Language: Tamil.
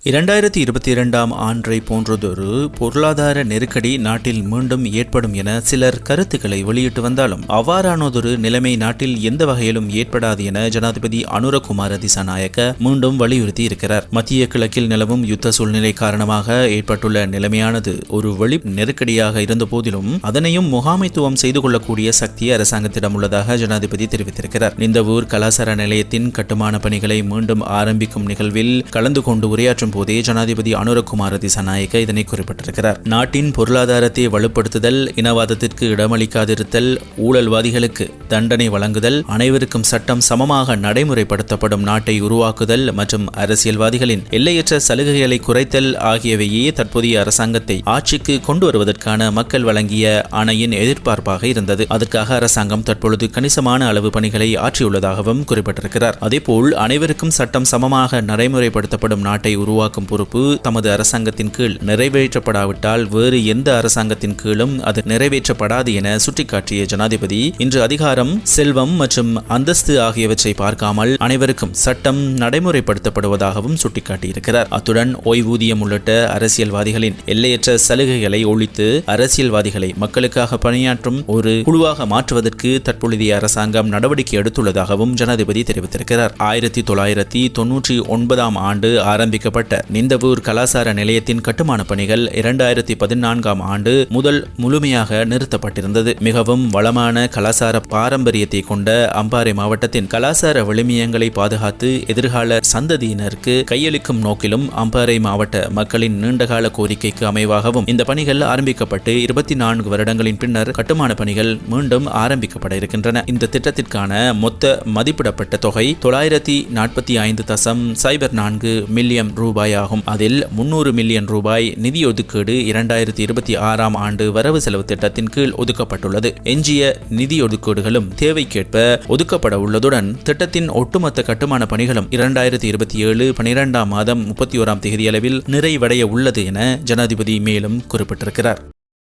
2022 ஆண்டை போன்றதொரு பொருளாதார நெருக்கடி நாட்டில் மீண்டும் ஏற்படும் என சிலர் கருத்துக்களை வெளியிட்டு வந்தாலும் அவ்வாறானதொரு நிலைமை நாட்டில் எந்த வகையிலும் ஏற்படாது என ஜனாதிபதி அனுரகுமார திசாநாயக்க மீண்டும் வலியுறுத்தி இருக்கிறார். மத்திய கிழக்கில் நிலவும் யுத்த சூழ்நிலை காரணமாக ஏற்பட்டுள்ள நிலைமையானது ஒரு வெளி நெருக்கடியாக இருந்த போதிலும் அதனையும் முகாமைத்துவம் செய்து கொள்ளக்கூடிய சக்தி அரசாங்கத்திடம் உள்ளதாக ஜனாதிபதி தெரிவித்திருக்கிறார். நிந்தவூர் கலாசார நிலையத்தின் கட்டுமான பணிகளை மீண்டும் ஆரம்பிக்கும் நிகழ்வில் கலந்து கொண்டு உரையாற்றும் போதே ஜனாதிபதி அனுரகுமார திசாநாயக்க இதனை குறிப்பிட்டிருக்கிறார். நாட்டின் பொருளாதாரத்தை வலுப்படுத்துதல், இனவாதத்திற்கு இடமளிக்காதிருத்தல், ஊழல்வாதிகளுக்கு தண்டனை வழங்குதல், அனைவருக்கும் சட்டம் சமமாக நடைமுறைப்படுத்தப்படும் நாட்டை உருவாக்குதல் மற்றும் அரசியல்வாதிகளின் எல்லையற்ற சலுகைகளை குறைத்தல் ஆகியவையே தற்போதைய அரசாங்கத்தை ஆட்சிக்கு கொண்டு வருவதற்கான மக்கள் வழங்கிய ஆணையின் எதிர்பார்ப்பாக இருந்தது. அதற்காக அரசாங்கம் தற்பொழுது கணிசமான அளவு பணிகளை ஆற்றியுள்ளதாகவும் குறிப்பிட்டிருக்கிறார். அதேபோல் அனைவருக்கும் சட்டம் சமமாக நடைமுறைப்படுத்தப்படும் நாட்டை உருவாக்கும் பொறுப்பு தமது அரசாங்கத்தின் கீழ் நிறைவேற்றப்படாவிட்டால் வேறு எந்த அரசாங்கத்தின் கீழும் அது நிறைவேற்றப்படாது என சுட்டிக்காட்டிய ஜனாதிபதி இன்று அதிகாரம், செல்வம் மற்றும் அந்தஸ்து ஆகியவற்றை பார்க்காமல் அனைவருக்கும் சட்டம் நடைமுறைப்படுத்தப்படுவதாகவும் சுட்டிக்காட்டியிருக்கிறார். அத்துடன் ஓய்வூதியம் உள்ளிட்ட அரசியல்வாதிகளின் எல்லையற்ற சலுகைகளை ஒழித்து அரசியல்வாதிகளை மக்களுக்காக பணியாற்றும் ஒரு குழுவாக மாற்றுவதற்கு தற்பொழுதைய அரசாங்கம் நடவடிக்கை எடுத்துள்ளதாகவும் ஜனாதிபதி தெரிவித்திருக்கிறார். 1999 ஆண்டு ஆரம்பிக்கப்பட்ட நிந்தவூர் கலாசார நிலையத்தின் கட்டுமான பணிகள் 2014 ஆண்டு முதல் முழுமையாக நிறுத்தப்பட்டிருந்தது. மிகவும் வளமான கலாசார பாரம்பரியத்தை கொண்ட அம்பாறை மாவட்டத்தின் கலாசார விழுமியங்களை பாதுகாத்து எதிர்கால சந்ததியினருக்கு கையளிக்கும் நோக்கிலும் அம்பாறை மாவட்ட மக்களின் நீண்டகால கோரிக்கைக்கு அமைவாகவும் இந்த பணிகள் ஆரம்பிக்கப்பட்டு 24 வருடங்களின் பின்னர் கட்டுமான பணிகள் மீண்டும் ஆரம்பிக்கப்பட இருக்கின்றன. இந்த திட்டத்திற்கான மொத்த மதிப்பிடப்பட்ட தொகை 945.04 மில்லியன் ரூபாய் ஆகும். அதில் 300 மில்லியன் ரூபாய் நிதி ஒதுக்கீடு 2026 ஆண்டு வரவு செலவு திட்டத்தின் கீழ் ஒதுக்கப்பட்டுள்ளது. எஞ்சிய நிதி ஒதுக்கீடுகளும் தேவைக்கேற்ப ஒதுக்கப்பட உள்ளதுடன் திட்டத்தின் ஒட்டுமொத்த கட்டுமான பணிகளும் 2027 12 மாதம் 31 தேதியளவில் நிறைவடைய உள்ளது என ஜனாதிபதி மேலும் குறிப்பிட்டிருக்கிறார்.